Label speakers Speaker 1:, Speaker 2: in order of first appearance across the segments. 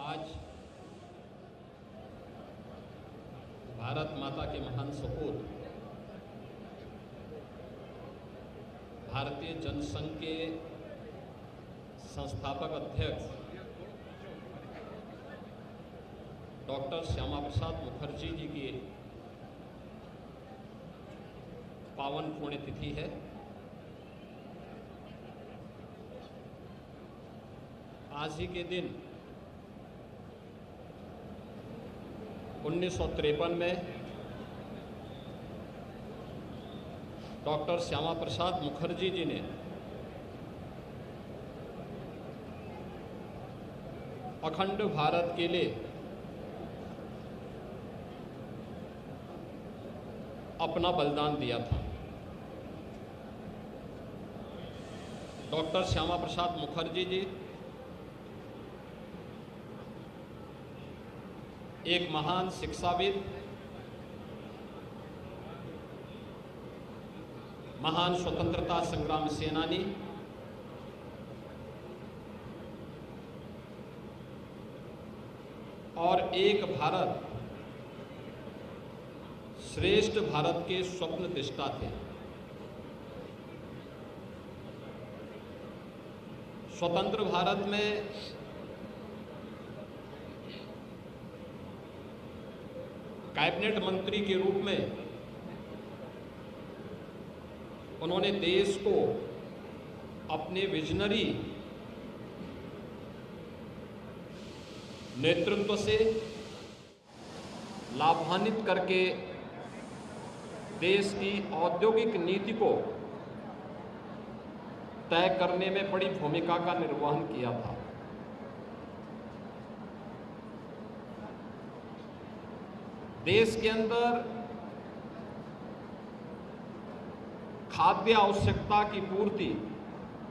Speaker 1: आज भारत माता के महान सपूत भारतीय जनसंघ के संस्थापक अध्यक्ष डॉक्टर श्यामा प्रसाद मुखर्जी जी की पावन पुण्यतिथि है। आज ही के दिन 1953 में डॉक्टर श्यामा प्रसाद मुखर्जी जी ने अखंड भारत के लिए अपना बलिदान दिया था। डॉक्टर श्यामा प्रसाद मुखर्जी जी एक महान शिक्षाविद, महान स्वतंत्रता संग्राम सेनानी, और एक भारत श्रेष्ठ भारत के स्वप्न दृष्टा थे। स्वतंत्र भारत में कैबिनेट मंत्री के रूप में उन्होंने देश को अपने विजनरी नेतृत्व से लाभान्वित करके देश की औद्योगिक नीति को तय करने में बड़ी भूमिका का निर्वहन किया था। देश के अंदर खाद्य आवश्यकता की पूर्ति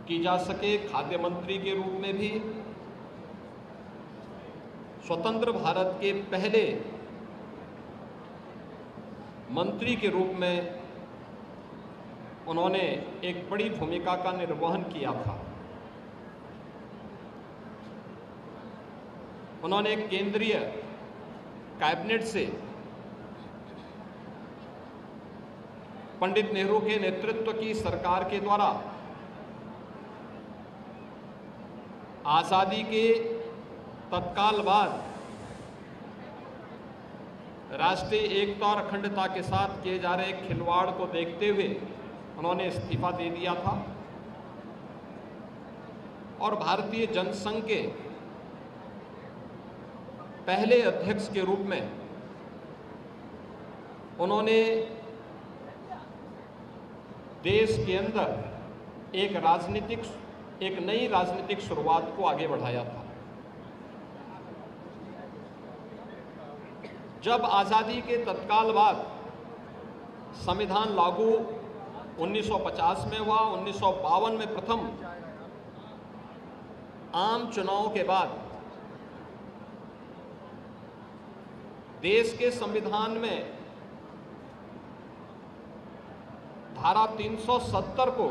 Speaker 1: की जा सके, खाद्य मंत्री के रूप में भी स्वतंत्र भारत के पहले मंत्री के रूप में उन्होंने एक बड़ी भूमिका का निर्वहन किया था। उन्होंने केंद्रीय कैबिनेट से पंडित नेहरू के नेतृत्व की सरकार के द्वारा आज़ादी के तत्काल बाद राष्ट्रीय एकता और अखंडता के साथ किए जा रहे खिलवाड़ को देखते हुए उन्होंने इस्तीफा दे दिया था और भारतीय जनसंघ के पहले अध्यक्ष के रूप में उन्होंने देश के अंदर एक नई राजनीतिक शुरुआत को आगे बढ़ाया था। जब आज़ादी के तत्काल बाद संविधान लागू 1950 में हुआ, 1952 में प्रथम आम चुनाव के बाद देश के संविधान में धारा 370 को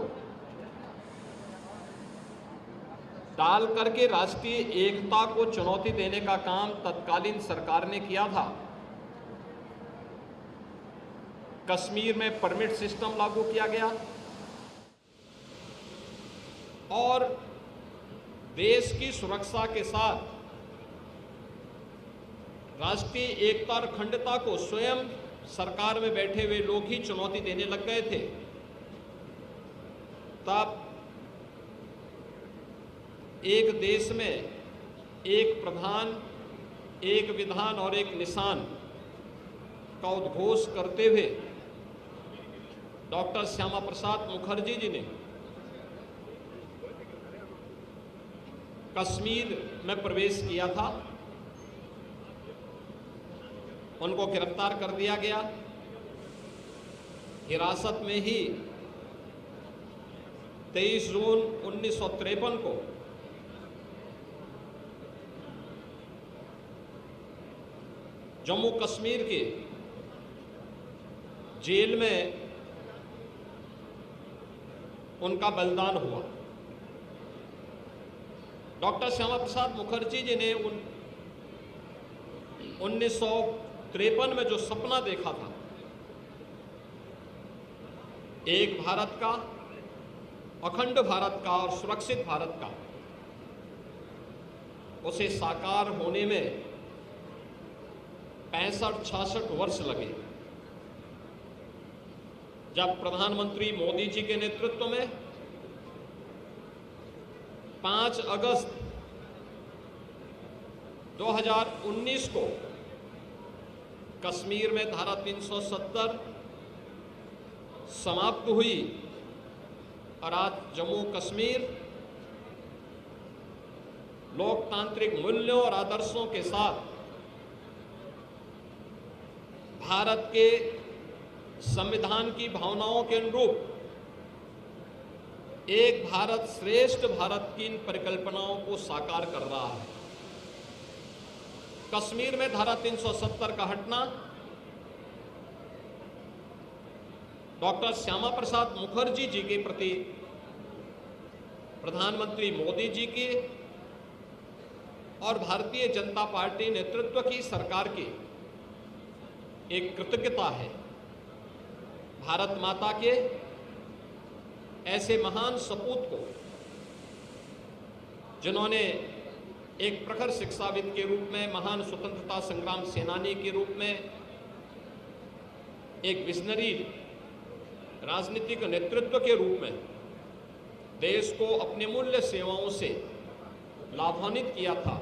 Speaker 1: डाल करके राष्ट्रीय एकता को चुनौती देने का काम तत्कालीन सरकार ने किया था। कश्मीर में परमिट सिस्टम लागू किया गया और देश की सुरक्षा के साथ राष्ट्रीय एकता और अखंडता को स्वयं सरकार में बैठे हुए लोग ही चुनौती देने लग गए थे। तब एक देश में एक प्रधान, एक विधान और एक निशान का उद्घोष करते हुए डॉक्टर श्यामा प्रसाद मुखर्जी जी ने कश्मीर में प्रवेश किया था। उनको गिरफ्तार कर दिया गया। हिरासत में ही 23 जून 1953 को जम्मू कश्मीर के जेल में उनका बलिदान हुआ। डॉक्टर श्यामा प्रसाद मुखर्जी जी ने 1953 में जो सपना देखा था, एक भारत का, अखंड भारत का और सुरक्षित भारत का, उसे साकार होने में 65-66 वर्ष लगे। जब प्रधानमंत्री मोदी जी के नेतृत्व में 5 अगस्त 2019 को कश्मीर में धारा 370 समाप्त हुई और आज जम्मू कश्मीर लोकतांत्रिक मूल्यों और आदर्शों के साथ भारत के संविधान की भावनाओं के अनुरूप एक भारत श्रेष्ठ भारत की इन परिकल्पनाओं को साकार कर रहा है। कश्मीर में धारा 370 का हटना डॉक्टर श्यामा प्रसाद मुखर्जी जी के प्रति प्रधानमंत्री मोदी जी की और भारतीय जनता पार्टी नेतृत्व की सरकार की एक कृतज्ञता है। भारत माता के ऐसे महान सपूत को, जिन्होंने एक प्रखर शिक्षाविद के रूप में, महान स्वतंत्रता संग्राम सेनानी के रूप में, एक विजनरी राजनीतिक नेतृत्व के रूप में देश को अपनी मूल्य सेवाओं से लाभान्वित किया था,